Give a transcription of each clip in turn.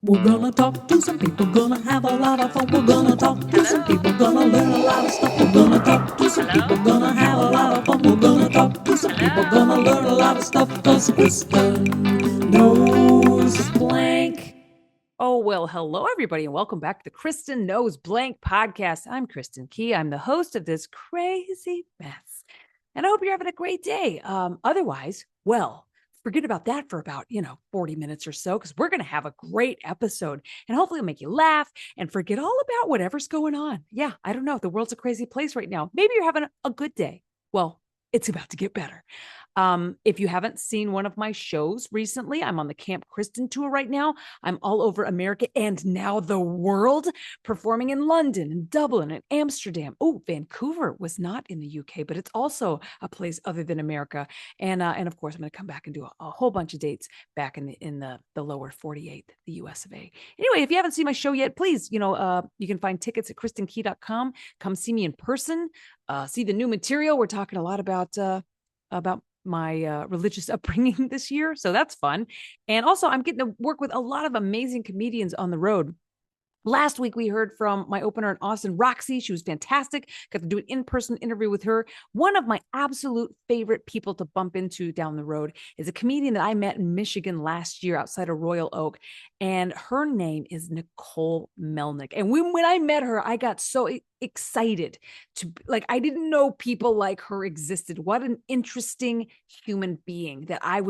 We're gonna talk to some people, gonna have a lot of fun. We're gonna talk to some people, gonna learn a lot of stuff. We're gonna talk to some people, gonna have a lot of fun. We're gonna talk to some people, gonna learn a lot of stuff. Cause Kristin knows blank. Oh, well, hello, everybody, and welcome back to the Kristin Knows Blank podcast. I'm Kristin Key. I'm the host of this crazy mess, and I hope you're having a great day. Otherwise, well, forget about that for about, 40 minutes or so, because we're going to have a great episode, and hopefully it'll make you laugh and forget all about whatever's going on. Yeah, I don't know. The world's a crazy place right now. Maybe you're having a good day. Well, it's about to get better. If you haven't seen one of my shows recently, I'm on the Camp Kristin tour right now. I'm all over America and now the world, performing in London and Dublin and Amsterdam. Oh, Vancouver was not in the UK, but it's also a place other than America. And of course, I'm going to come back and do a whole bunch of dates back in the lower 48, the US of A. Anyway, if you haven't seen my show yet, please, you can find tickets at kristinkey.com. Come see me in person. See the new material. We're talking a lot about my religious upbringing this year. So that's fun. And also I'm getting to work with a lot of amazing comedians on the road. Last week, we heard from my opener in Austin, Roxy. She was fantastic. Got to do an in-person interview with her. One of my absolute favorite people to bump into down the road is a comedian that I met in Michigan last year outside of Royal Oak. And her name is Nicole Melnyk. And when I met her, I got so excited I didn't know people like her existed. What an interesting human being that I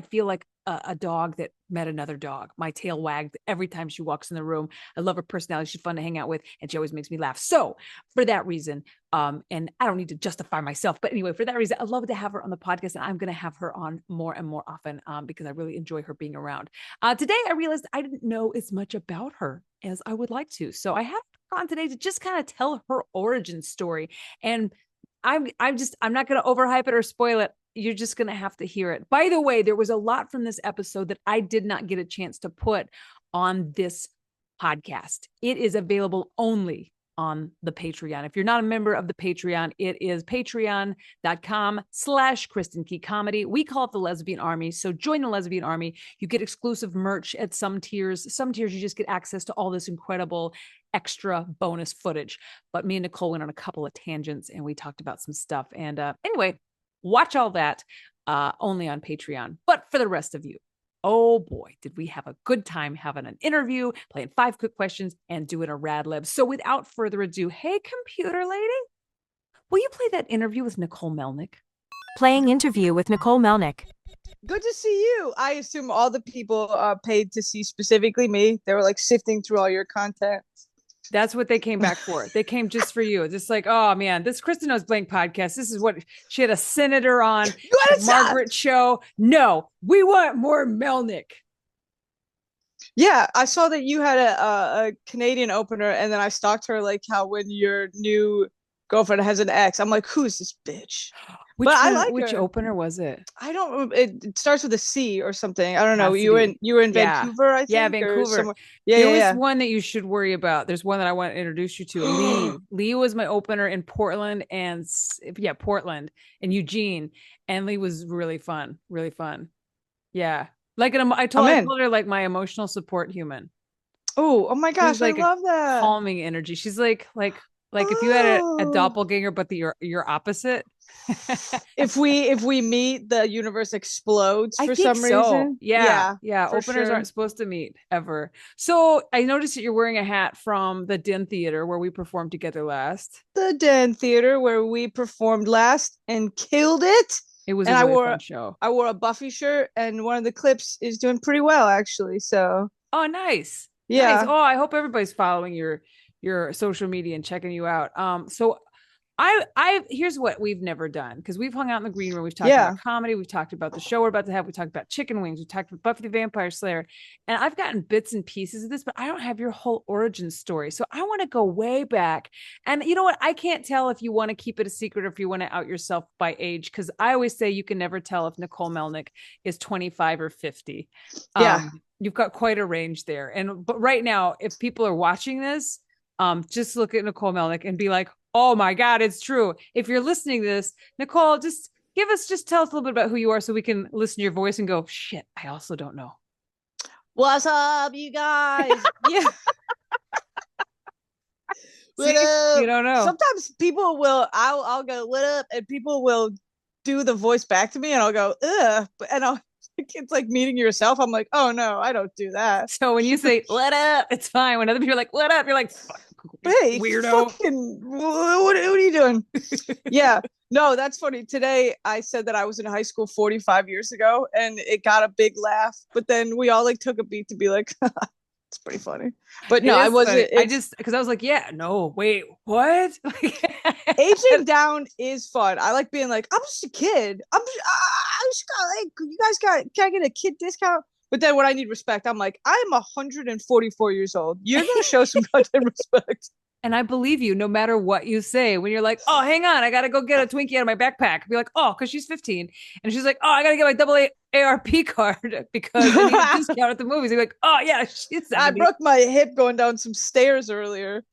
feel like a dog that met another dog. My tail wagged every time she walks in the room. I love her personality. She's fun to hang out with, and she always makes me laugh. So for that reason, and I don't need to justify myself, but anyway, for that reason, I'd love to have her on the podcast, and I'm going to have her on more and more often because I really enjoy her being around. Today, I realized I didn't know as much about her as I would like to. So I have her on today to just kind of tell her origin story. And I'm not going to overhype it or spoil it. You're just going to have to hear it. By the way, there was a lot from this episode that I did not get a chance to put on this podcast. It is available only on the Patreon. If you're not a member of the Patreon, it is patreon.com/Kristin Key Comedy. We call it the Lesbian Army. So join the Lesbian Army. You get exclusive merch at some tiers. Some tiers you just get access to all this incredible extra bonus footage. But me and Nicole went on a couple of tangents and we talked about some stuff. And anyway, watch all that only on Patreon. But for the rest of you, oh boy, did we have a good time having an interview, playing 5 quick questions, and doing a Rad Libs. So without further ado, hey, computer lady, will you play that interview with Nicole Melnyk? Playing interview with Nicole Melnyk. Good to see you. I assume all the people paid to see specifically me. They were like sifting through all your content. That's what they came back for. They came just for you. Just like, oh man, this Kristin Knows Blank podcast. This is what she had a senator on Margaret show. No, we want more Melnyk. Yeah, I saw that you had a Canadian opener, and then I stalked her like how when your new girlfriend has an ex, I'm like, who's this bitch? Which opener was it? I don't. It starts with a C or something. I don't know. You were in Vancouver, I think. Yeah, Vancouver. There was one that you should worry about. There's one that I want to introduce you to. Lee. Lee was my opener in Portland Portland and Eugene, and Lee was really fun. Really fun. Yeah, I told her like my emotional support human. Oh my gosh, I love that calming energy. She's like if you had a doppelganger, but your opposite. if we meet, the universe explodes for some reason. Yeah. Openers aren't supposed to meet ever. So I noticed that you're wearing a hat from the Den Theater where we performed together last. The Den Theater where we performed last and killed it. It was a really fun show. I wore a Buffy shirt, and one of the clips is doing pretty well actually. So nice. Yeah. Nice. Oh, I hope everybody's following your social media and checking you out. So I here's what we've never done, because we've hung out in the green room. We've talked about comedy. We've talked about the show we're about to have. We talked about chicken wings. We talked about Buffy the Vampire Slayer. And I've gotten bits and pieces of this, but I don't have your whole origin story. So I want to go way back. And you know what? I can't tell if you want to keep it a secret or if you want to out yourself by age, because I always say you can never tell if Nicole Melnyk is 25 or 50. Yeah. You've got quite a range there. But right now, if people are watching this, just look at Nicole Melnyk and be like, oh my God, it's true. If you're listening to this, Nicole, just tell us a little bit about who you are so we can listen to your voice and go, shit, I also don't know. What's up, you guys? Yeah. See, you don't know. Sometimes people will, I'll go, what up? And people will do the voice back to me and I'll go, ugh. And it's like meeting yourself. I'm like, oh no, I don't do that. So when you say, what up, it's fine. When other people are like, what up? You're like, Hey, weirdo. What are you doing? Yeah. No, that's funny. Today I said that I was in high school 45 years ago and it got a big laugh. But then we all like took a beat to be like, it's pretty funny. But no, I wasn't. I just, because I was like, yeah, no, wait, what? Aging down is fun. I like being like, I'm just a kid. I just got like, you guys can I get a kid discount? But then when I need respect, I'm like, I am 144 years old. You're gonna show some goddamn respect. And I believe you no matter what you say. When you're like, oh, hang on, I gotta go get a Twinkie out of my backpack. Be like, oh, because she's 15. And she's like, oh, I gotta get my double ARP card because I need a discount at the movies. You're like, oh yeah, she's 70. I broke my hip going down some stairs earlier.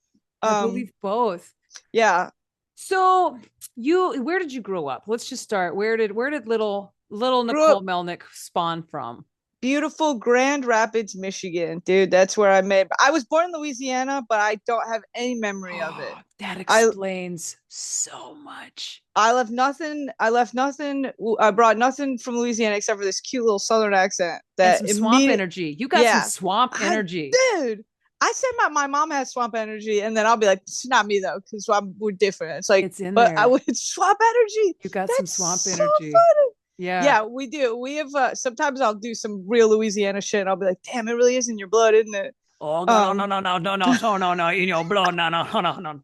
I believe both. Yeah. So where did you grow up? Let's just start. Where did little Nicole Melnyk spawn from? Beautiful Grand Rapids, Michigan, dude. That's where I made. I was born in Louisiana, but I don't have any memory of it. That explains so much. I left nothing. I brought nothing from Louisiana except for this cute little Southern accent. That and some swamp energy. You got some swamp energy, dude. I said my mom has swamp energy, and then I'll be like, it's not me though, because we're different. It's like, it's in but there. I would swamp energy. You got some swamp so energy. Funny. Yeah, we do. We have sometimes I'll do some real Louisiana shit and I'll be like, damn, it really is in your blood, isn't it? Oh no, no, in your blood, no.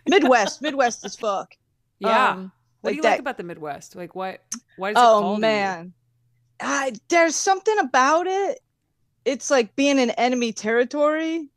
Midwest as fuck. Yeah. What do you like about the Midwest? Like why does it call man. There's something about it. It's like being in enemy territory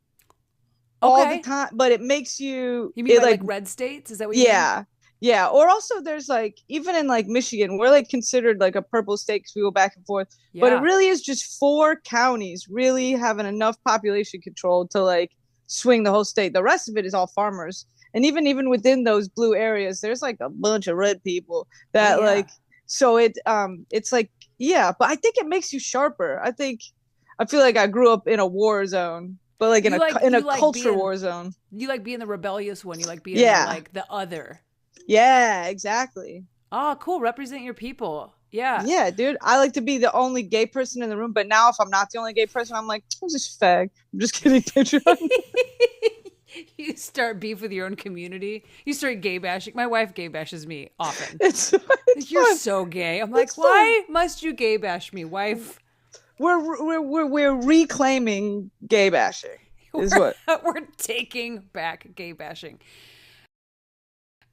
all the time, but it makes you mean like red states? Is that what you mean? Yeah, or also there's like, even in like Michigan, we're like considered like a purple state because we go back and forth. Yeah. But it really is just 4 counties really having enough population control to like swing the whole state. The rest of it is all farmers. And even within those blue areas, there's like a bunch of red people that like, so it's like, yeah, but I think it makes you sharper. I feel like I grew up in a war zone, but like in a culture war zone. You like being the rebellious one. You like being like the other. Yeah, exactly. Oh, cool. Represent your people. Yeah. Yeah, dude. I like to be the only gay person in the room, but now if I'm not the only gay person, I'm like, who's this fag? I'm just kidding. You start beef with your own community. You start gay bashing. My wife gay bashes me often. You're fun. So gay. I'm like, why must you gay bash me, wife? We're reclaiming gay bashing. We're taking back gay bashing.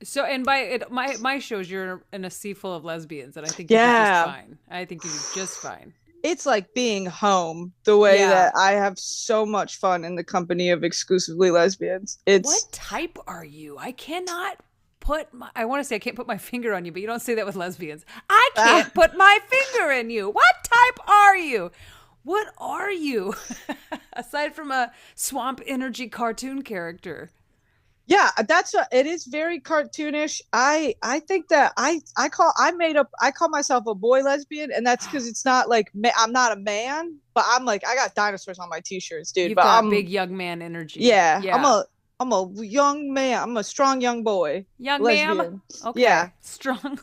So, and my shows, you're in a sea full of lesbians, and I think you're just fine. I think you're just fine. It's like being home, the way that I have so much fun in the company of exclusively lesbians. What type are you? I cannot I want to say I can't put my finger on you, but you don't say that with lesbians. I can't put my finger in you. What type are you? What are you? Aside from a swamp energy cartoon character. Yeah, it is very cartoonish. I think that I call myself a boy lesbian, and that's because it's not like I'm not a man, but I'm like, I got dinosaurs on my t-shirts, dude. You've got big young man energy. Yeah. I'm a young man. I'm a strong young boy. Young lesbian. man. Okay. Yeah. Strong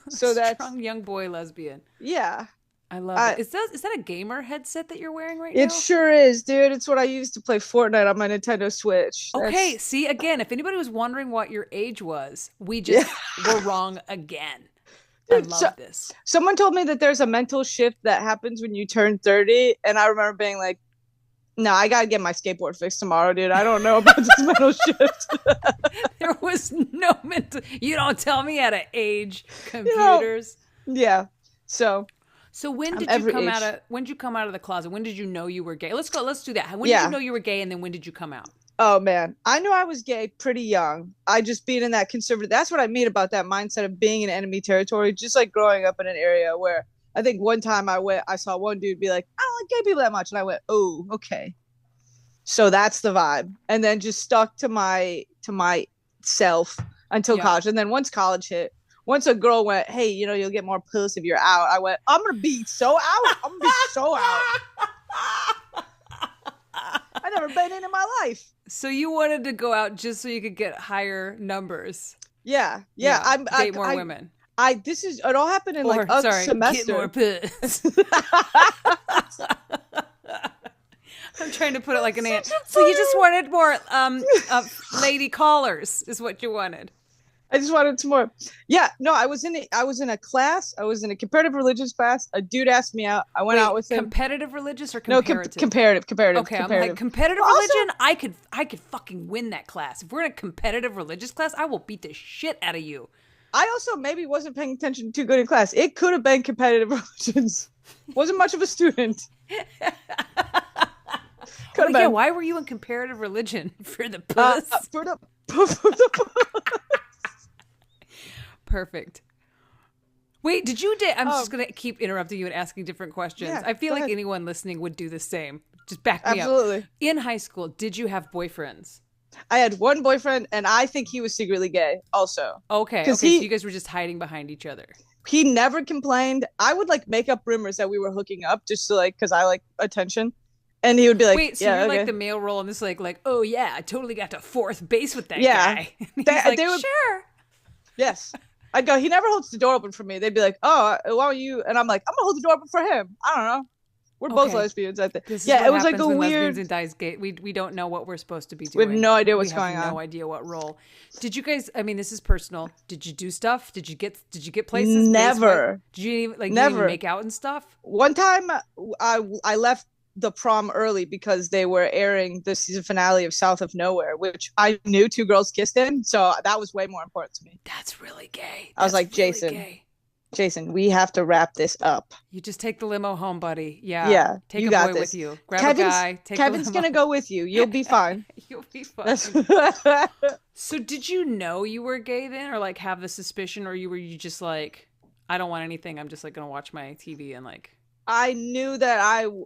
young boy lesbian. Yeah. I love it. Is that a gamer headset that you're wearing right now? It sure is, dude. It's what I used to play Fortnite on my Nintendo Switch. Okay, see, again, if anybody was wondering what your age was, we just were wrong again. Dude, I love this. Someone told me that there's a mental shift that happens when you turn 30, and I remember being like, no, I gotta get my skateboard fixed tomorrow, dude. I don't know about this mental shift. There was no mental... You don't tell me how to age computers. Yeah, So when did you come out of the closet? When did you know you were gay? Let's do that. When did you know you were gay, and then when did you come out? Oh man, I knew I was gay pretty young. I just being in that conservative, that's what I mean about that mindset of being in enemy territory. Just like growing up in an area where I think one time I saw one dude be like, I don't like gay people that much. And I went, oh, okay. So that's the vibe. And then just stuck to myself until college. And then once college hit, once a girl went, hey, you'll get more puss if you're out. I went, I'm going to be so out. I'm going to be so out. never been in my life. So you wanted to go out just so you could get higher numbers. Yeah. Date more women. It all happened in like a semester. Get more piss. I'm trying to put it like an ant. So you just wanted more lady callers is what you wanted. I just wanted some more. Yeah, no, I was in a class. I was in a comparative religious class. A dude asked me out. I went out with him. Competitive religious or comparative? No, comparative. Okay, I'm like, competitive religion? I could fucking win that class. If we're in a competitive religious class, I will beat the shit out of you. I also maybe wasn't paying attention too good in class. It could have been competitive religions. Wasn't much of a student. Yeah, why were you in comparative religion? For the puss? For the Perfect. Wait, did you date? I'm just going to keep interrupting you and asking different questions. Yeah, I feel like ahead. anyone listening would do the same. Just back me up. Absolutely. In high school, did you have boyfriends? I had one boyfriend, and I think he was secretly gay also. Okay, so you guys were just hiding behind each other. He never complained. I would like make up rumors that we were hooking up just to like, because I like attention. And he would be like, wait, so you're like the male role in this, like, oh yeah, I totally got to fourth base with that guy. They would, sure. Yes. I'd go, he never holds the door open for me. They'd be like, oh, why don't you? And I'm like, I'm going to hold the door open for him. I don't know. We're both lesbians, I think. It was like a weird. Lesbians and guys gay. We don't know what we're supposed to be doing. We have no idea what's going on. No idea what role. Did you guys? I mean, this is personal. Did you do stuff? Did you get places? Never. Did you even never make out and stuff? One time, I left the prom early because they were airing the season finale of South of Nowhere, which I knew two girls kissed in, so that was way more important to me. That's really gay. I was like, Jason, we have to wrap this up. You just take the limo home, buddy. Yeah. Take a boy with you. Grab a guy. Kevin's gonna go with you. You'll be fine. You'll be fine. So did you know you were gay then, or like have the suspicion, or were you just like, I don't want anything. I'm just like gonna watch my TV and like. I knew that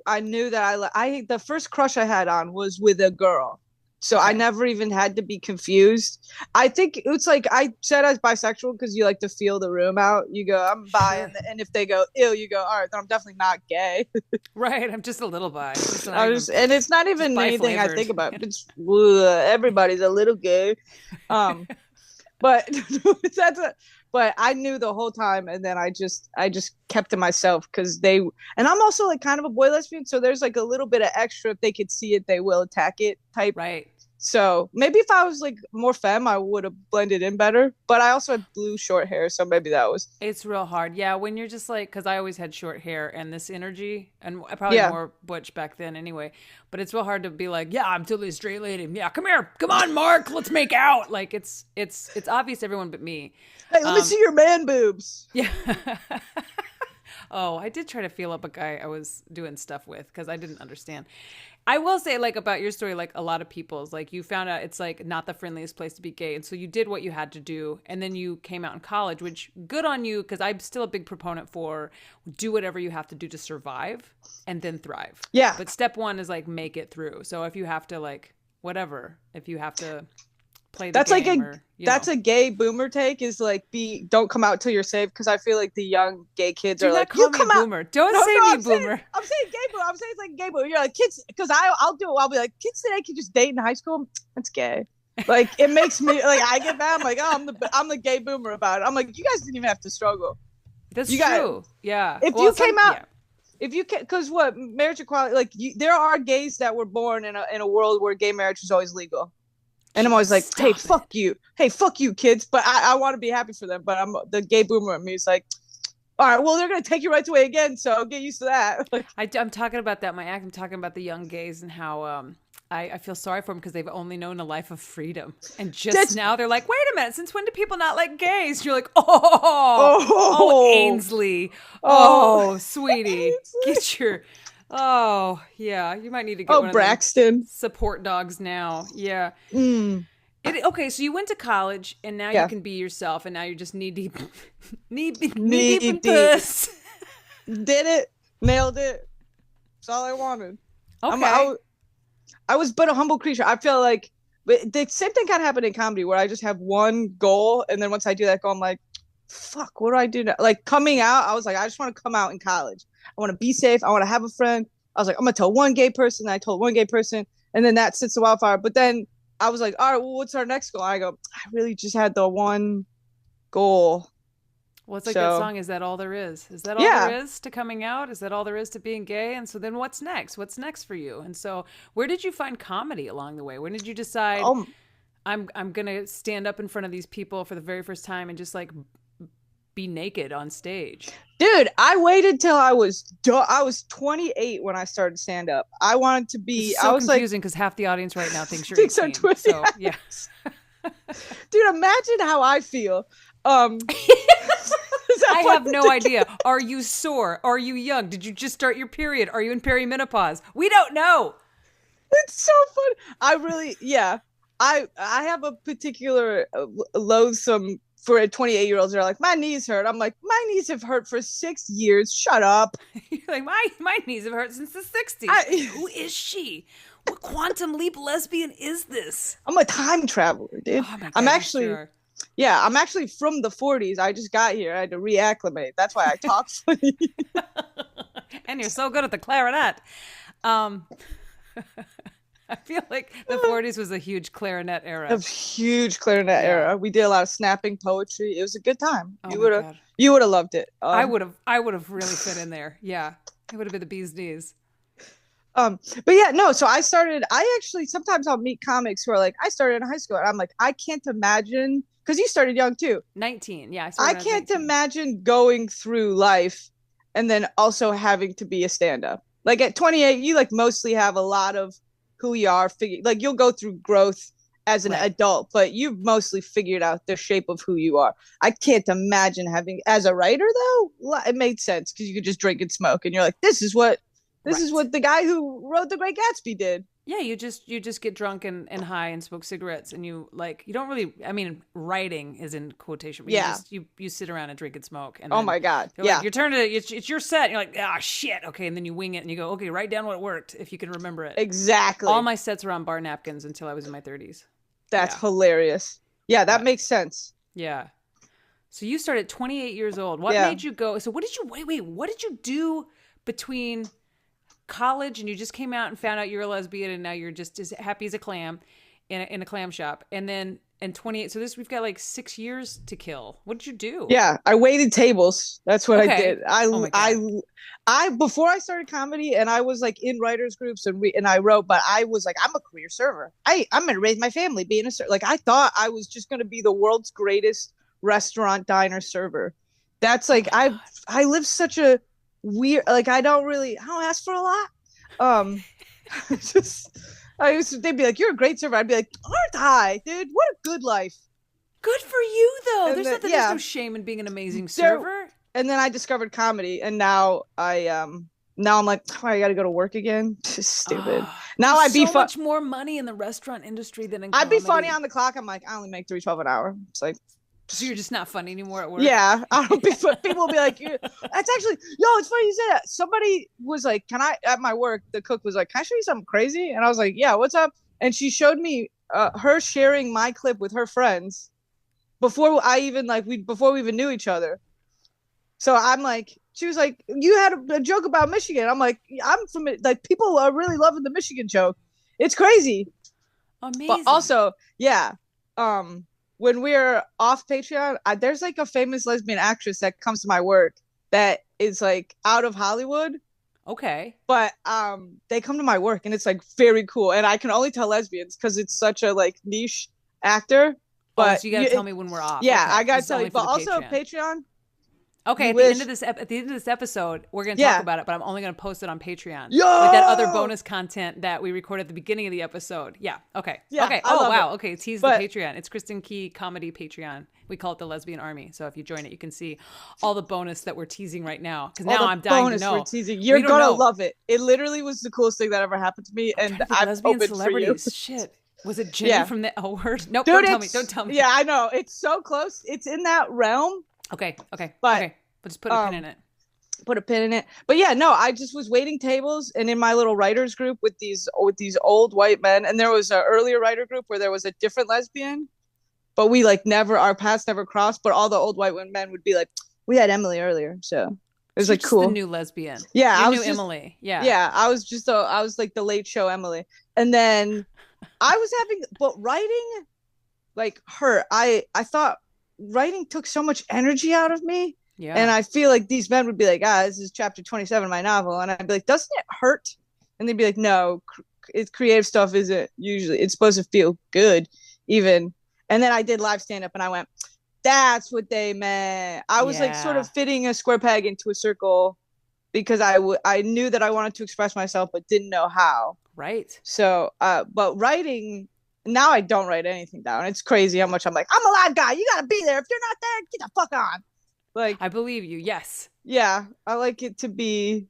the first crush I had on was with a girl. So I never even had to be confused. I think it's like I said I was bisexual because you like to feel the room out. You go, I'm bi, and if they go, ew, you go, all right, then I'm definitely not gay. Right, I'm just a little bi. And it's not even anything I think about. It's everybody's a little gay. But but I knew the whole time, and then I just kept to myself because and I'm also like kind of a boy lesbian, so there's like a little bit of extra. If they could see it, they will attack it type. Right. So maybe if I was like more femme, I would have blended in better. But I also had blue short hair, so maybe that was. It's real hard, yeah. When you're just like, because I always had short hair and this energy, and probably more butch back then anyway. But it's real hard to be like, yeah, I'm totally a straight lady. Yeah, come here, come on, Mark, let's make out. Like it's obvious to everyone but me. Hey, let me see your man boobs. Yeah. Oh, I did try to feel up a guy I was doing stuff with because I didn't understand. I will say, like, about your story, like, a lot of people's, like, you found out it's, like, not the friendliest place to be gay. And so you did what you had to do. And then you came out in college, which, good on you, because I'm still a big proponent for do whatever you have to do to survive and then thrive. Yeah. But step one is, like, make it through. So if you have to, like, whatever, if you have to play the game. That's a gay boomer take is, like, don't come out till you're safe. Because I feel like the young gay kids are like, you come out. Boomer. Don't say me boomer. I'm saying gay boomer. I'm saying it's like gay boomer. You're like, kids, because I'll be like, kids today can just date in high school. That's gay. Like, it makes me, like, I get mad. I'm like, oh, I'm the gay boomer about it. I'm like, you guys didn't even have to struggle. That's true. Yeah. If you came out, if you can, because what, marriage equality, like, there are gays that were born in a world where gay marriage was always legal. And I'm always like, hey, fuck you. Hey, fuck you, kids. But I want to be happy for them. But the gay boomer in me is like, all right, well, they're going to take your rights away again. So get used to that. Like, I'm talking about that. I'm talking about the young gays and how I feel sorry for them because they've only known a life of freedom. And just now they're like, wait a minute. Since when do people not like gays? You're like, oh, Ainsley. Oh, sweetie. Ainsley. Get your... Oh, yeah. You might need to get one Braxton. Of those support dogs now. Yeah. Okay, so you went to college, and now you can be yourself, and now you're just knee deep in puss. Did it. Nailed it. That's all I wanted. Okay. I was but a humble creature. I feel like the same thing kind of happened in comedy, where I just have one goal, and then once I do that goal, I'm like, fuck, what do I do now? Like, coming out, I was like, I just want to come out in college. I want to be safe. I want to have a friend. I was like, I'm going to tell one gay person. And I told one gay person. And then that sits the wildfire. But then I was like, all right, well, what's our next goal? I go, I really just had the one goal. Well, it's like that song, Is That All There Is? Is that all there is to coming out? Is that all there is to being gay? And so then what's next? What's next for you? And so where did you find comedy along the way? When did you decide I'm going to stand up in front of these people for the very first time and just like be naked on stage? Dude, I waited till I was 28 when I started stand up. I wanted to be. It's so I was confusing because half the audience right now thinks you're 18. So yeah. Dude, imagine how I feel. I have no idea. Are you sore? Are you young? Did you just start your period? Are you in perimenopause? We don't know. It's so fun. I really, I have a particular loathsome for a 28-year-olds. They're like, my knees hurt. I'm like, my knees have hurt for 6 years. Shut up. You're like, my knees have hurt since the 60s. Who is she? What quantum leap lesbian is this? I'm a time traveler, dude. Oh my God, I'm actually, sure. I'm actually from the 40s. I just got here. I had to reacclimate. That's why I talk funny. And you're so good at the clarinet. I feel like the 40s was a huge clarinet era. A huge clarinet era. We did a lot of snapping poetry. It was a good time. Oh you would have loved it. I would have really fit in there. Yeah, it would have been the bee's knees. But so I actually sometimes I'll meet comics who are like, I started in high school, and I'm like, I can't imagine, because you started young too. 19, yeah. I can't imagine going through life and then also having to be a stand-up. Like at 28, you like mostly have a lot of who you are, like you'll go through growth as an adult, but you've mostly figured out the shape of who you are. I can't imagine having, as a writer though, it made sense because you could just drink and smoke, and you're like, this is what the guy who wrote The Great Gatsby did. Yeah, you just get drunk and high and smoke cigarettes, and you don't really, I mean, writing is in quotation, but you sit around and drink and smoke. And oh my God. Like, your turn it's your set. And you're like, ah, shit. Okay. And then you wing it and you go, okay, write down what worked if you can remember it. Exactly. All my sets were on bar napkins until I was in my 30s. That's hilarious. Yeah, that makes sense. Yeah. So you started at 28 years old. What made you go? So what did you do between college and you just came out and found out you're a lesbian and now you're just as happy as a clam in a clam shop, and then and 28, so we've got like 6 years to kill. What did you do? I waited tables. That's what I did. I before I started comedy, and I was like in writers groups and I wrote, but I was like, I'm a career server. I'm gonna raise my family being a server. Like I thought I was just gonna be the world's greatest restaurant diner server. That's like I live such a weird, like I don't ask for a lot. They'd be like, you're a great server. I'd be like, aren't I, dude? What a good life. Good for you though. And there's no shame in being an amazing server. And then I discovered comedy, and now I'm like, I gotta go to work again. Stupid. Now I'd be much more money in the restaurant industry than in comedy. I'd be funny on the clock. I'm like, I only make $3.12 an hour. It's like, so you're just not funny anymore at work? Yeah. I don't be people will be like, that's actually, it's funny you say that. Somebody was like, at my work, the cook was like, can I show you something crazy? And I was like, yeah, what's up? And she showed me her sharing my clip with her friends before we even knew each other. So I'm like, she was like, you had a joke about Michigan. I'm like, I'm from it. Like, people are really loving the Michigan joke. It's crazy. Amazing. But also, when we're off Patreon, there's like a famous lesbian actress that comes to my work that is like out of Hollywood. Okay. But they come to my work, and it's like very cool. And I can only tell lesbians because it's such a like niche actor. But so you gotta tell me when we're off. Yeah, okay. I gotta tell you. But also Patreon. Okay, at the end of this episode, we're going to talk about it, but I'm only going to post it on Patreon with that other bonus content that we recorded at the beginning of the episode. Yeah. Okay. Yeah, okay. Oh, wow. It. Okay. Tease the Patreon. It's Kristin Key Comedy Patreon. We call it the Lesbian Army. So if you join it, you can see all the bonus that we're teasing right now. Because now I'm dying to know. We're teasing. You're going to love it. It literally was the coolest thing that ever happened to me. And I'm lesbian open celebrities. For you. Shit. Was it Jenny from the L Word? Nope. Dude, don't tell me. Yeah, I know. It's so close. It's in that realm. Okay. But But just put a pin in it. Put a pin in it. But yeah, no, I just was waiting tables, and in my little writers group with these old white men, and there was an earlier writer group where there was a different lesbian, but we like our paths never crossed. But all the old white men would be like, we had Emily earlier, so It was You're like just cool. the new lesbian. Yeah, I I was knew just, Emily. Yeah. Yeah, I was like the late show Emily. And then I was having, but writing like hurt. I thought writing took so much energy out of me. Yeah. And I feel like these men would be like, this is chapter 27 of my novel. And I'd be like, doesn't it hurt? And they'd be like, no, it's creative stuff isn't usually, it's supposed to feel good even. And then I did live stand up and I went, that's what they meant. I was like sort of fitting a square peg into a circle because I knew that I wanted to express myself, but didn't know how. Right. So, but writing, now I don't write anything down. It's crazy how much I'm like, I'm a live guy. You got to be there. If you're not there, get the fuck on. Like, I believe you. Yes. Yeah. I like it to be,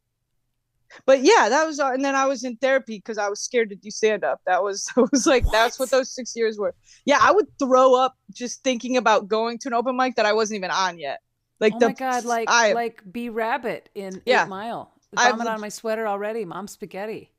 but yeah, that was, and then I was in therapy because I was scared to do stand up. That was, I was like, that's what those 6 years were. Yeah. I would throw up just thinking about going to an open mic that I wasn't even on yet. Like, oh my God, like B Rabbit in 8 Mile. Vomit on my sweater already. Mom spaghetti.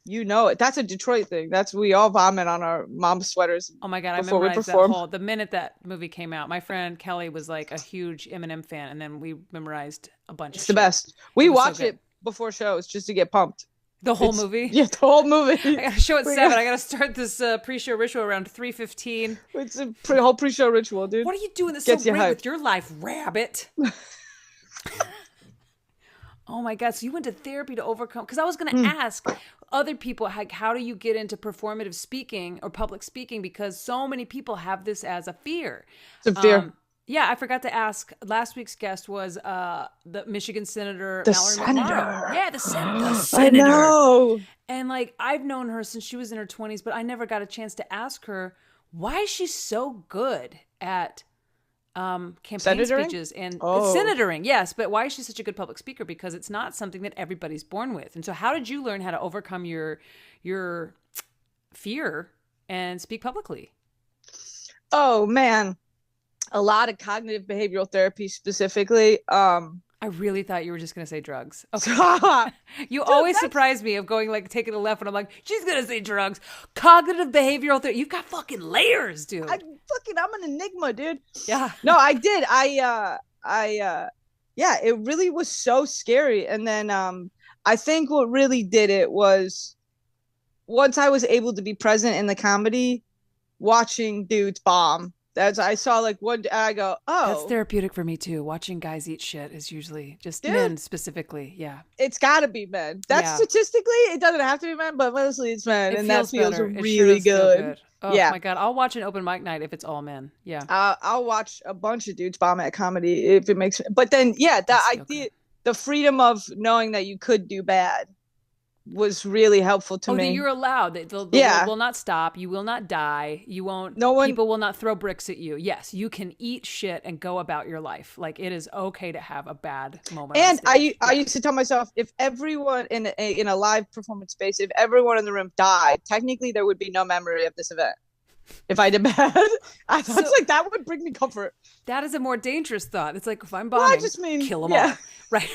You know it. That's a Detroit thing. We all vomit on our mom's sweaters. Oh my God, I memorized that the minute that movie came out. My friend Kelly was like a huge Eminem fan, and then we memorized a bunch. It's the best. We watch it before shows just to get pumped. The whole movie? Yeah, the whole movie. I got to show at 7. I got to start this pre-show ritual around 3:15. It's a whole pre-show ritual, dude. What are you doing that's so great with your life, Rabbit? Oh my God. So you went to therapy to overcome, because I was going to ask other people, how do you get into performative speaking or public speaking? Because so many people have this as a fear. It's a fear. Yeah, I forgot to ask. Last week's guest was the Michigan Senator. The senator. Yeah, the senator. I know. And like, I've known her since she was in her 20s, but I never got a chance to ask her why is she so good at campaign speeches and senatoring. Yes, but why is she such a good public speaker? Because it's not something that everybody's born with. And so how did you learn how to overcome your fear and speak publicly? Oh man, a lot of cognitive behavioral therapy specifically. I really thought you were just going to say drugs. Okay. You always surprise me of going like taking a left and I'm like, she's going to say drugs. Cognitive behavioral therapy. You've got fucking layers, dude. I'm an enigma, dude. Yeah. No, I did. Yeah, it really was so scary. And then I think what really did it was once I was able to be present in the comedy, watching dudes bomb. I saw like one, I go, oh. That's therapeutic for me too. Watching guys eat shit is usually just men specifically. Yeah. It's gotta be men. Statistically, it doesn't have to be men, but mostly it's men. And that feels really good. Oh my God. I'll watch an open mic night if it's all men. Yeah. I'll watch a bunch of dudes bomb at comedy if it makes, but then, that idea, the freedom of knowing that you could do bad was really helpful to me. That you're allowed. The world will not stop. You will not die. You won't. People will not throw bricks at you. Yes, you can eat shit and go about your life. Like it is okay to have a bad moment. And I used to tell myself, if everyone in a live performance space, if everyone in the room died, technically there would be no memory of this event. If I did bad, I thought like that would bring me comfort. That is a more dangerous thought. It's like if I'm bombing, kill them all. Right.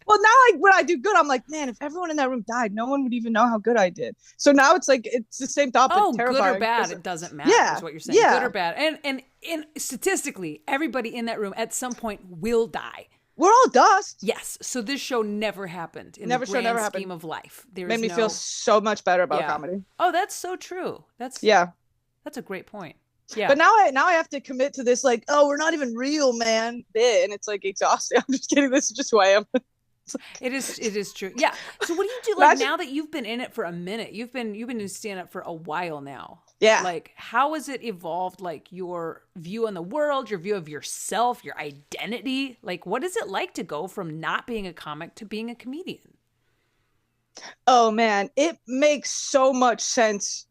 Well, now when I do good, I'm like, man, if everyone in that room died, no one would even know how good I did. So now it's like, it's the same thought, but terrifying. Good or bad, it doesn't matter is what you're saying. Yeah. Good or bad. And statistically, everybody in that room at some point will die. We're all dust. Yes. So this show never happened in the grand scheme of life. Made me feel so much better about comedy. Oh, that's so true. That's a great point. Yeah. But now I have to commit to this, like, oh, we're not even real, man, bit. And it's like exhausting. I'm just kidding. This is just who I am. It is true. Yeah. So what do you do like now that you've been in it for a minute? You've been doing stand up for a while now. Yeah. Like how has it evolved, like your view on the world, your view of yourself, your identity? Like what is it like to go from not being a comic to being a comedian? Oh man, it makes so much sense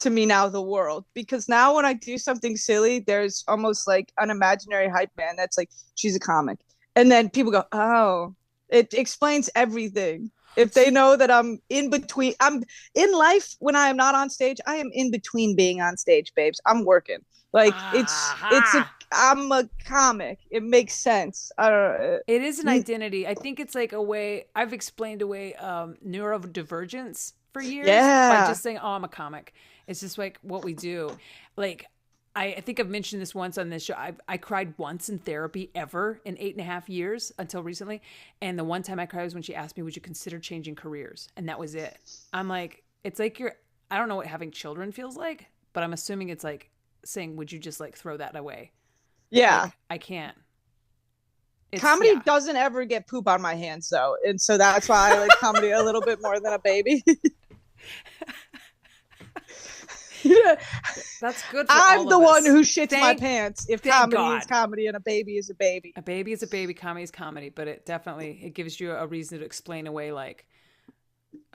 to me now, the world, because now when I do something silly, there's almost like an imaginary hype man that's like, she's a comic. And then people go, oh. It explains everything. If they know that I'm in between, I'm in life when I am not on stage, I am in between being on stage, babes. I'm working. Like I'm a comic. It makes sense. It is an identity. I think it's like a way, I've explained away neurodivergence for years by just saying, oh, I'm a comic. It's just like what we do. Like I think I've mentioned this once on this show. I cried once in therapy ever in 8.5 years until recently. And the one time I cried was when she asked me, would you consider changing careers? And that was it. I'm like, it's like I don't know what having children feels like, but I'm assuming it's like saying, would you just like throw that away? Yeah. Like, I can't. Comedy doesn't ever get poop on my hands though. And so that's why I like comedy a little bit more than a baby. Yeah. That's good. I'm the one who shits my pants if comedy God. is comedy and a baby is a baby. A baby is a baby, comedy is comedy, but it gives you a reason to explain away like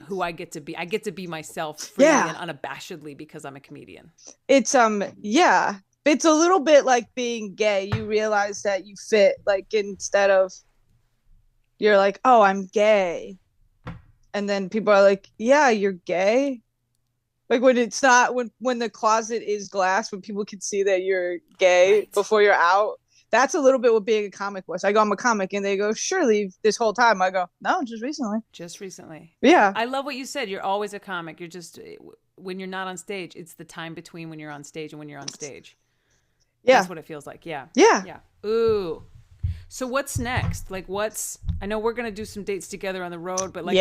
who I get to be. I get to be myself freely and unabashedly because I'm a comedian. It's yeah. It's a little bit like being gay. You realize that you fit, like, instead of you're like, oh, I'm gay. And then people are like, yeah, you're gay. Like when it's not, when the closet is glass, when people can see that you're gay before you're out. That's a little bit what being a comic was. I go, I'm a comic. And they go, surely this whole time. I go, no, just recently. Just recently. Yeah. I love what you said. You're always a comic. You're just, when you're not on stage, it's the time between when you're on stage and when you're on stage. Yeah. That's what it feels like. Yeah. Yeah. Yeah. Ooh. So what's next? Like I know we're going to do some dates together on the road, but like,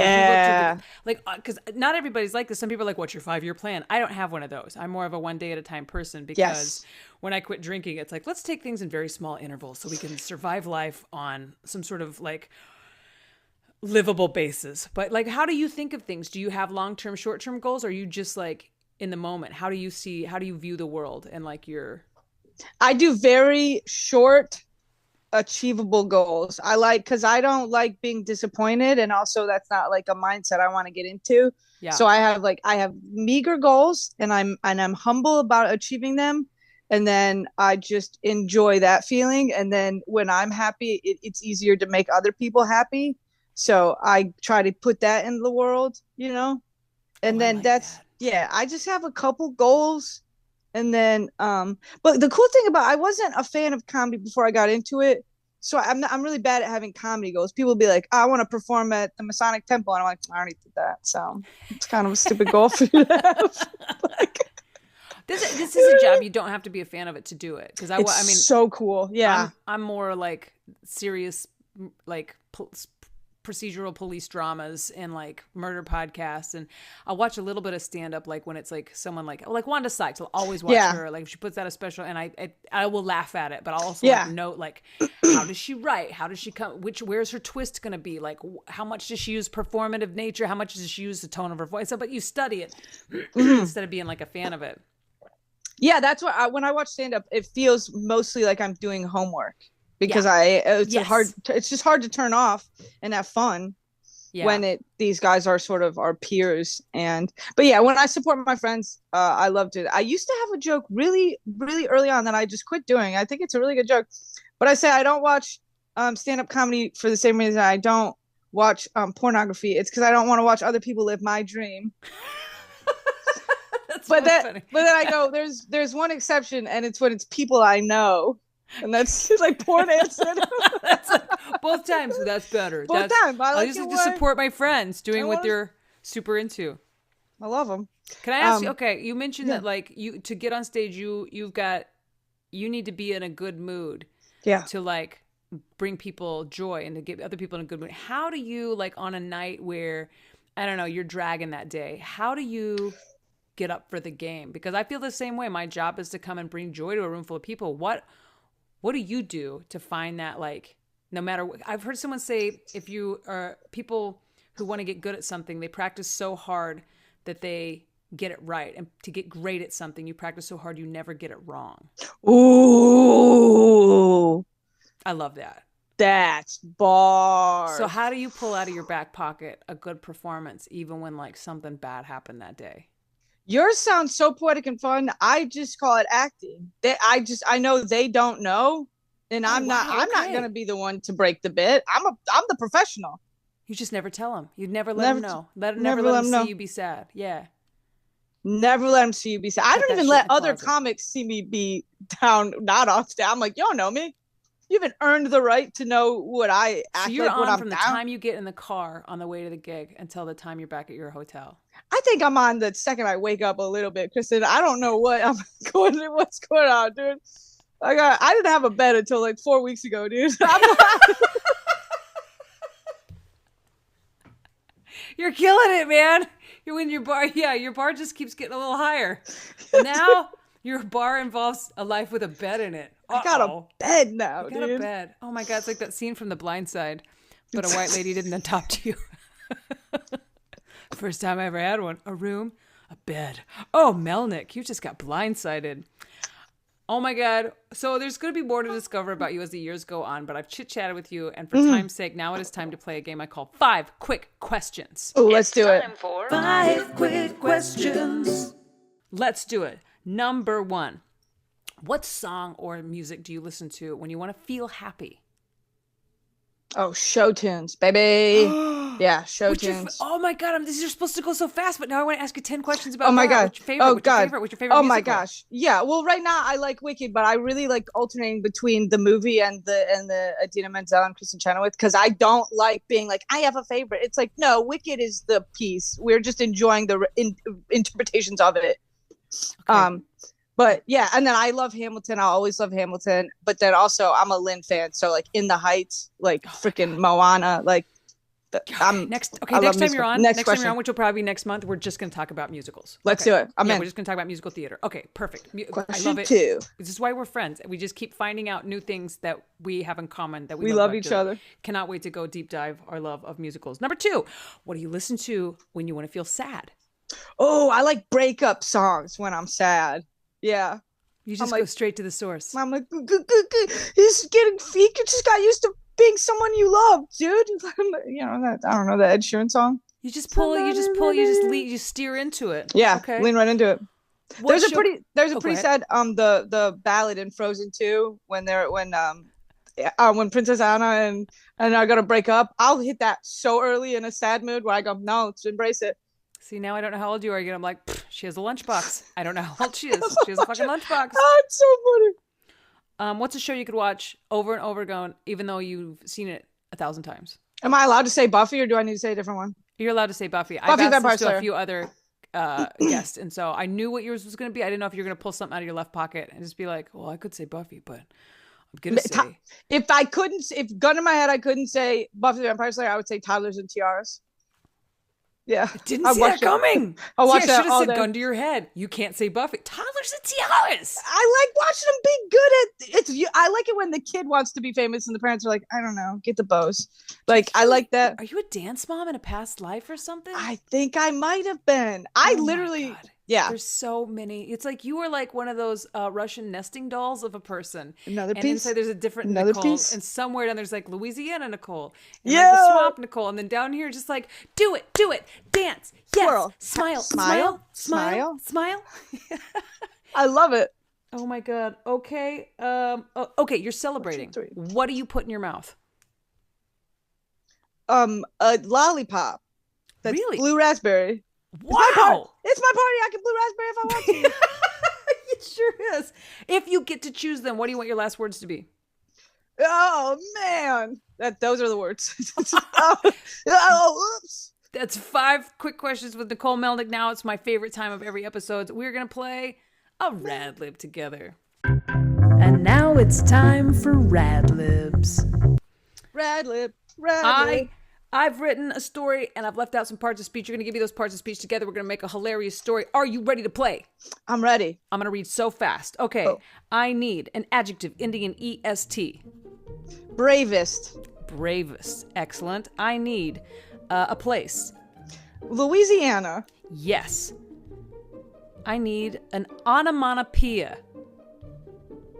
because not everybody's like this. Some people are like, what's your 5-year plan? I don't have one of those. I'm more of a 1 day at a time person because when I quit drinking, it's like, let's take things in very small intervals so we can survive life on some sort of like livable basis. But like, how do you think of things? Do you have long-term, short-term goals? Or are you just like in the moment? How do you view the world and like I do very short, achievable goals. Because I don't like being disappointed, and also that's not like a mindset I want to get into. Yeah. So I have meager goals, and I'm humble about achieving them, and then I just enjoy that feeling. And then when I'm happy, it's easier to make other people happy. So I try to put that in the world, and then I just have a couple goals. And then, but the cool thing about, I wasn't a fan of comedy before I got into it. So I'm really bad at having comedy goals. People be like, I want to perform at the Masonic Temple. And I'm like, I already did that. So it's kind of a stupid goal for you to have. This is a job. You don't have to be a fan of it to do it. I mean, so cool. Yeah. I'm more like serious, like procedural police dramas and like murder podcasts, and I'll watch a little bit of stand up like when it's like someone like Wanda Sykes. I'll always watch her, like if she puts out a special, and I will laugh at it, but I'll also like note like how does she write, how does she come, where's her twist gonna be, like how much does she use performative nature, how much does she use the tone of her voice. But you study it instead of being like a fan of it. Yeah, that's what when I watch stand up, it feels mostly like I'm doing homework. Because it's just hard to turn off and have fun when these guys are sort of our peers. But when I support my friends, I loved it. I used to have a joke really, really early on that I just quit doing. I think it's a really good joke, but I say I don't watch stand-up comedy for the same reason I don't watch pornography. It's because I don't want to watch other people live my dream. But then I go, there's one exception, and it's when it's people I know. And that's like porn answer. That's like, both times. That's better. Both times. I just like to support my friends doing what they're super into. I love them. Can I ask you? Okay, you mentioned that like to get on stage, you need to be in a good mood. Yeah. To like bring people joy and to get other people in a good mood. How do you, like, on a night where I don't know, you're dragging that day, how do you get up for the game? Because I feel the same way. My job is to come and bring joy to a room full of people. What do you do to find that, like, no matter what? I've heard someone say, if you are people who want to get good at something, they practice so hard that they get it right. And to get great at something, you practice so hard you never get it wrong. Ooh. I love that. That's bars. So how do you pull out of your back pocket a good performance, even when like something bad happened that day? Yours sounds so poetic and fun. I just call it acting. I know they don't know, and I'm not going to be the one to break the bit. I'm the professional. You just never tell them. You'd never let them know. Never let them see you be sad. Yeah. Never let them see you be sad. I don't even let other comics see me be down, not off stage. I'm like, you don't know me. You haven't earned the right to know what I act like. So you're on from the time you get in the car on the way to the gig until the time you're back at your hotel. I think I'm on the second I wake up a little bit, Kristin. I don't know what's going on, dude. I didn't have a bed until like 4 weeks ago, dude. You're killing it, man. You're in your bar. Yeah, your bar just keeps getting a little higher. And now your bar involves a life with a bed in it. I got a bed now, dude. I got a bed. Oh my God, it's like that scene from The Blind Side, but a white lady didn't adopt you. First time I ever had one. A room, a bed. Oh, Melnyk, you just got blindsided. Oh my God. So there's going to be more to discover about you as the years go on, but I've chit-chatted with you, and for time's sake, now it is time to play a game I call 5 Quick Questions. Oh, let's do it. 5 quick questions. Let's do it. Number 1. What song or music do you listen to when you want to feel happy? Oh, show tunes, baby. Yeah, show tunes. Oh my God, these are supposed to go so fast, but now I want to ask you 10 questions about Oh my God. What's your favorite? What's your favorite Oh musical? my gosh. Yeah, well, right now I like Wicked, but I really like alternating between the movie and the Idina Menzel and Kristen Chenoweth, because I don't like being like, I have a favorite. It's like, no, Wicked is the piece. We're just enjoying the interpretations of it. Okay. But yeah, and then I love Hamilton. I always love Hamilton. But then also I'm a Lin fan. So like In the Heights, like freaking Moana, like next time you're on, which will probably be next month, we're just going to talk about musicals. Let's do it. We're just going to talk about musical theater. Okay, perfect. I love it. 2. This is why we're friends. We just keep finding out new things that we have in common, that we love each other. Cannot wait to go deep dive our love of musicals. Number 2, what do you listen to when you want to feel sad? Oh, I like breakup songs when I'm sad. Yeah. You just go straight to the source. I'm like, he just got used to being someone you love, dude. You know that, I don't know, the Ed Sheeran song. You steer into it. Yeah. Okay. Lean right into it. There's a pretty sad the ballad in Frozen 2 when Princess Anna and are gonna break up. I'll hit that so early in a sad mood where I go, no, let's embrace it. See, now I don't know how old you are again. I'm like, she has a lunchbox. I don't know how old she is. She has a fucking lunchbox. Oh, it's so funny. What's a show you could watch over and over again, even though you've seen it 1,000 times? Am I allowed to say Buffy, or do I need to say a different one? You're allowed to say Buffy. I've asked this to a few other guests, and so I knew what yours was going to be. I didn't know if you were going to pull something out of your left pocket and just be like, well, I could say Buffy, but I'm going to say... If gun in my head, I couldn't say Buffy the Vampire Slayer, I would say Toddlers and Tiaras. Yeah, I didn't see that coming. I watched that should have said gun to your head. You can't say Buffy. Toddlers and Tiaras. I like watching them be good at it. I like it when the kid wants to be famous and the parents are like, I don't know, get the bows. Like, I like that. Are you a dance mom in a past life or something? I think I might have been. Yeah. There's so many. It's like you are like one of those Russian nesting dolls of a person. Another piece. And inside there's a different Nicole. Piece. And somewhere down there's like Louisiana Nicole. And like the swamp Nicole. And then down here just like, do it, dance, yes, Twirl. smile. I love it. Oh my God. Okay. Okay, you're celebrating. What do you put in your mouth? A lollipop. That's really? Blue raspberry. Wow. It's my party. I can blue raspberry if I want to. It sure is. If you get to choose them, what do you want your last words to be? Oh, man. Those are the words. Oops. That's 5 quick questions with Nicole Melnyk. Now it's my favorite time of every episode. We're going to play a Rad Lib together. And now it's time for Rad Libs. Rad Lib. Rad Lib. I've written a story and I've left out some parts of speech. You're going to give me those parts of speech together. We're going to make a hilarious story. Are you ready to play? I'm ready. I'm going to read so fast. Okay. Oh. I need an adjective ending in EST. Bravest. Bravest. Excellent. I need a place. Louisiana. Yes. I need an onomatopoeia.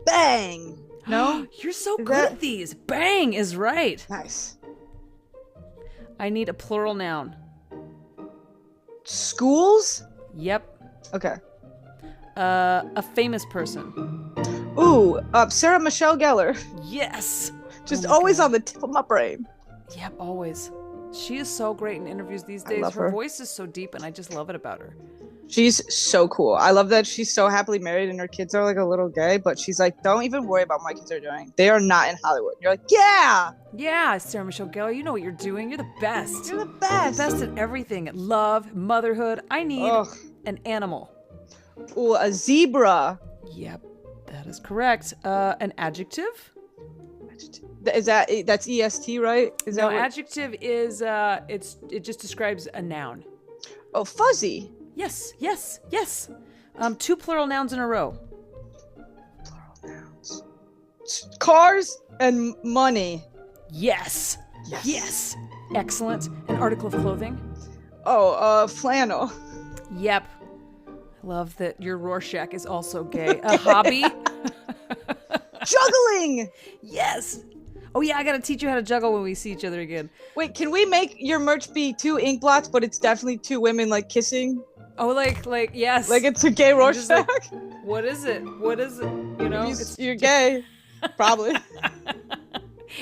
Bang. No? You're so good at these. Bang is right. Nice. I need a plural noun. Schools? Yep. Okay. A famous person. Ooh, Sarah Michelle Gellar. Yes. Just always on the tip of my brain. Yep, always. She is so great in interviews these days. Her voice is so deep and I just love it about her. She's so cool. I love that she's so happily married and her kids are like a little gay, but she's like, don't even worry about what my kids are doing. They are not in Hollywood. You're like, yeah. Yeah, Sarah Michelle Gellar, you know what you're doing. You're the best. You're the best. You're the best at everything. At love, motherhood. I need an animal. Ooh, a zebra. Yep, that is correct. An adjective? That's EST, right? Is No, that adjective is it just describes a noun. Oh, fuzzy. Yes. 2 plural nouns in a row. Plural nouns. Cars and money. Yes. Excellent. An article of clothing. Oh, flannel. Yep. I love that your Rorschach is also gay. A hobby. Juggling. Yes. Oh yeah, I gotta teach you how to juggle when we see each other again. Wait, can we make your merch be 2 ink blots, but it's definitely 2 women like kissing? Oh, like yes. Like it's a gay Rorschach. Like, what is it? You know, you're gay, probably.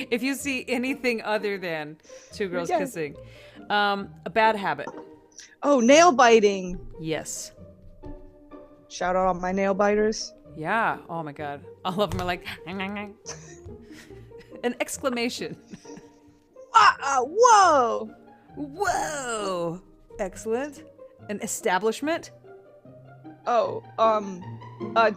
If you see anything other than 2 girls kissing, a bad habit. Oh, nail biting. Yes. Shout out all my nail biters. Yeah. Oh my God. All of them are like an exclamation. Whoa. Whoa. Excellent. An establishment. Oh, a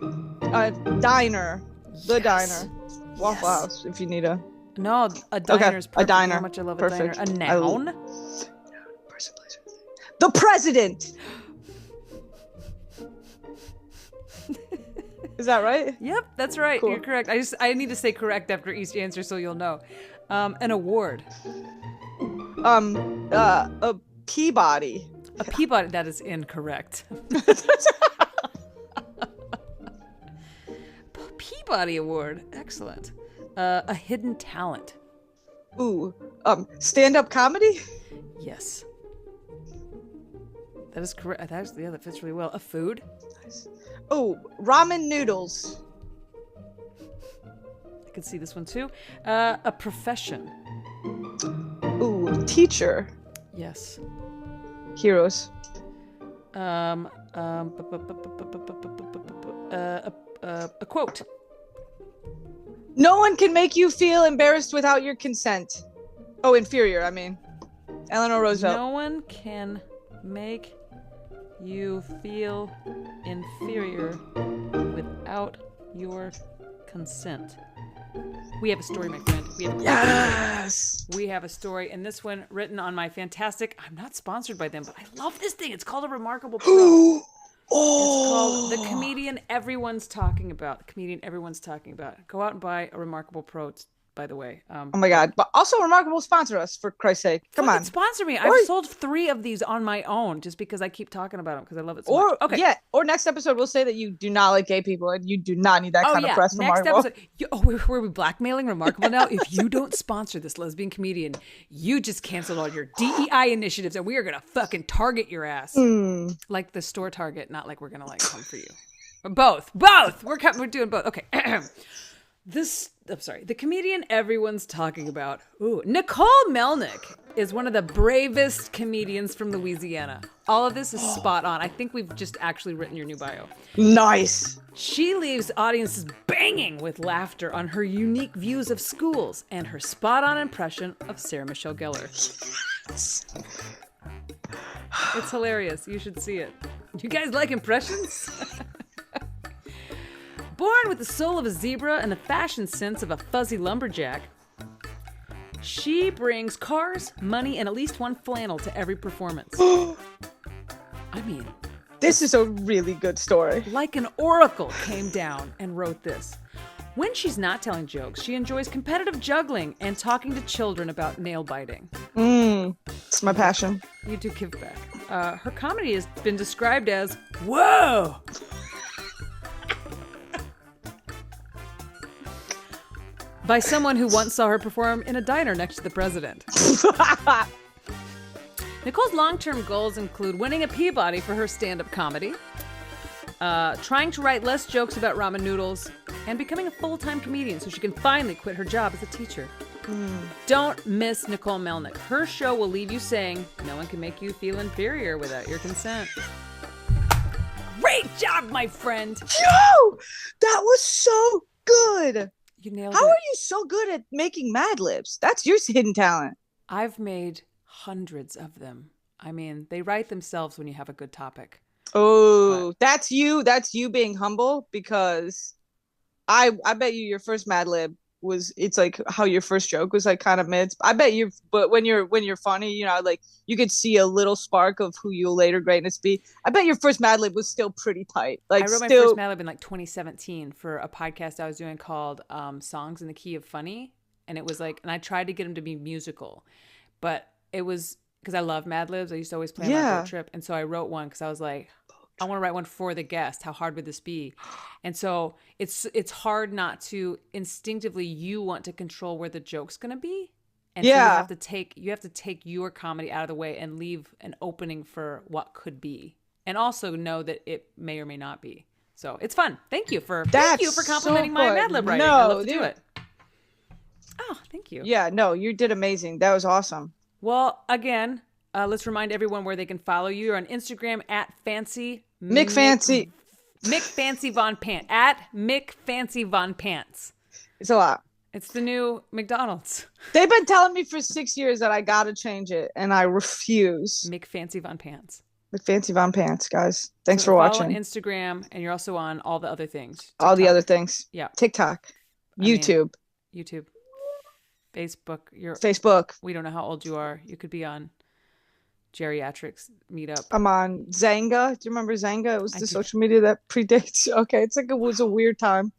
diner. The diner. Waffle House, if you need a. No, a diner is perfect. A diner. How much I love Perfect. a diner. A noun. Person, place, the president. Is that right? Yep, that's right. Cool. You're correct. I need to say correct after each answer so you'll know. An award. A Peabody. A Peabody. That is incorrect. Peabody Award. Excellent. A hidden talent. Ooh. Stand-up comedy? Yes. That is correct. That fits really well. A food. Oh, ramen noodles. I could see this one too. A profession. Ooh, teacher. Yes. Heroes. A quote. No one can make you feel embarrassed without your consent. Oh, inferior, I mean. Eleanor Roosevelt. No one can make you feel inferior without your consent. We have a story, my friend. We have a story, and this one written on my fantastic, I'm not sponsored by them, but I love this thing. It's called A Remarkable Pro. It's called The Comedian Everyone's Talking About. The Comedian Everyone's Talking About. Go out and buy A Remarkable Pro, by the way. Oh my God. But also Remarkable sponsor us, for Christ's sake. Come on. Sponsor me. I've sold 3 of these on my own just because I keep talking about them because I love it so much. Okay. Yeah. Or next episode, we'll say that you do not like gay people and you do not need that kind of press. Next Remarkable. episode. Were we blackmailing Remarkable now? If you don't sponsor this lesbian comedian, you just canceled all your DEI initiatives and we are going to fucking target your ass. Like the store target, not like we're going to like come for you. Both. We're doing both. Okay. The comedian everyone's talking about. Ooh, Nicole Melnyk is one of the bravest comedians from Louisiana. All of this is spot on. I think we've just actually written your new bio. Nice. She leaves audiences banging with laughter on her unique views of schools and her spot-on impression of Sarah Michelle Gellar. It's hilarious. You should see it. You guys like impressions? Born with the soul of a zebra and the fashion sense of a fuzzy lumberjack, she brings cars, money, and at least one flannel to every performance. I mean, this is a really good story. Like an oracle came down and wrote this. When she's not telling jokes, she enjoys competitive juggling and talking to children about nail biting. It's my passion. You do give back. Her comedy has been described as, whoa! By someone who once saw her perform in a diner next to the president. Nicole's long-term goals include winning a Peabody for her stand-up comedy, trying to write less jokes about ramen noodles, and becoming a full-time comedian so she can finally quit her job as a teacher. Don't miss Nicole Melnyk. Her show will leave you saying, no one can make you feel inferior without your consent. job, my friend. Yo, that was so good. You nailed How it. are you so good at making Mad Libs? That's your hidden talent. I've made hundreds of them. I mean, they write themselves when you have a good topic. Oh, that's you. That's you being humble, because I bet you your first Mad Lib it's like how your first joke was like kind of mid. I bet you, but when you're funny, you know, like you could see a little spark of who you'll later greatness be. I bet your first Mad Lib was still pretty tight. Like I wrote my first Mad Lib in like 2017 for a podcast I was doing called Songs in the Key of Funny. And it was like, and I tried to get them to be musical, but it was because I love Mad Libs. I used to always play them on Boat Trip. And so I wrote one because I was like, I want to write one for the guest. How hard would this be? And so it's hard not to instinctively, you want to control where the joke's going to be. And so you have to take your comedy out of the way and leave an opening for what could be. And also know that it may or may not be. So it's fun. Thank you for complimenting my Mad Lib writing. I love to do it. Oh, thank you. Yeah, no, you did amazing. That was awesome. Well, again, let's remind everyone where they can follow you. You're on Instagram at Fancy Mick Fancy Von Pants at Mick Fancy Von Pants. It's a lot. It's the new McDonald's. They've been telling me for 6 years that I gotta change it, and I refuse. Mick Fancy Von Pants. Mick Fancy Von Pants, guys. Thanks for follow watching. On Instagram, and you're also on all the other things. TikTok. All the other things. Yeah. TikTok, YouTube, Facebook. We don't know how old you are. You could be on Geriatrics Meetup. I'm on Zanga. Do you remember Zanga? It was the social media that predates. Okay, it's like it was a weird time.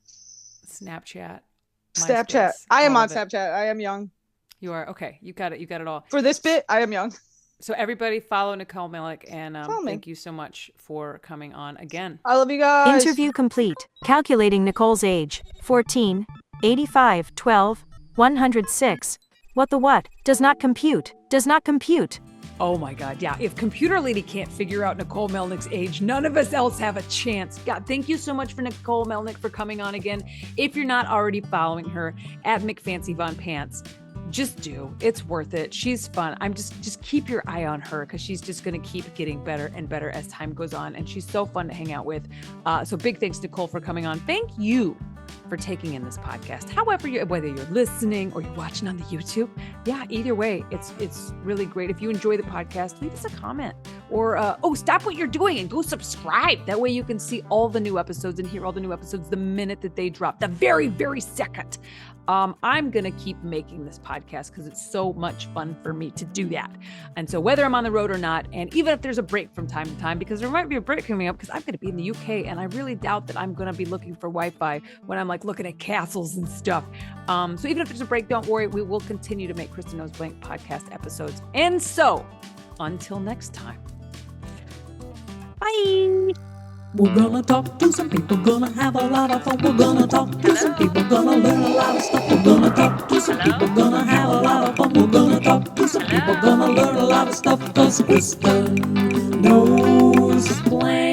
Snapchat. I am on Snapchat. I am young. You are? Okay. You got it. You got it all. For this bit, I am young. So everybody follow Nicole Melnyk, and thank you so much for coming on again. I love you guys. Interview complete. Calculating Nicole's age. 14, 85, 12, 106. What the what? Does not compute. Does not compute. Oh my God, yeah. If Computer Lady can't figure out Nicole Melnyk's age, none of us else have a chance. God, thank you so much for Nicole Melnyk for coming on again. If you're not already following her at McFancy Von Pants, just do. It's worth it. She's fun. Just keep your eye on her, because she's just going to keep getting better and better as time goes on. And she's so fun to hang out with. So big thanks, Nicole, for coming on. Thank you for taking in this podcast. However, whether you're listening or you're watching on the YouTube, either way, it's really great. If you enjoy the podcast, leave us a comment, or stop what you're doing and go subscribe. That way you can see all the new episodes and hear all the new episodes the minute that they drop, the very, very second. I'm going to keep making this podcast because it's so much fun for me to do that. And so whether I'm on the road or not, and even if there's a break from time to time, because there might be a break coming up because I'm going to be in the UK, and I really doubt that I'm going to be looking for Wi-Fi when I'm like looking at castles and stuff. So even if there's a break, don't worry. We will continue to make Kristin Knows Blank podcast episodes. And so until next time, bye. We're gonna talk to some people, gonna have a lot of fun. We're gonna talk to some people, gonna learn a lot of stuff. We're gonna talk to some people, gonna have a lot of fun. We're gonna talk to some people, gonna learn a lot of stuff. 'Cause Kristin knows blank.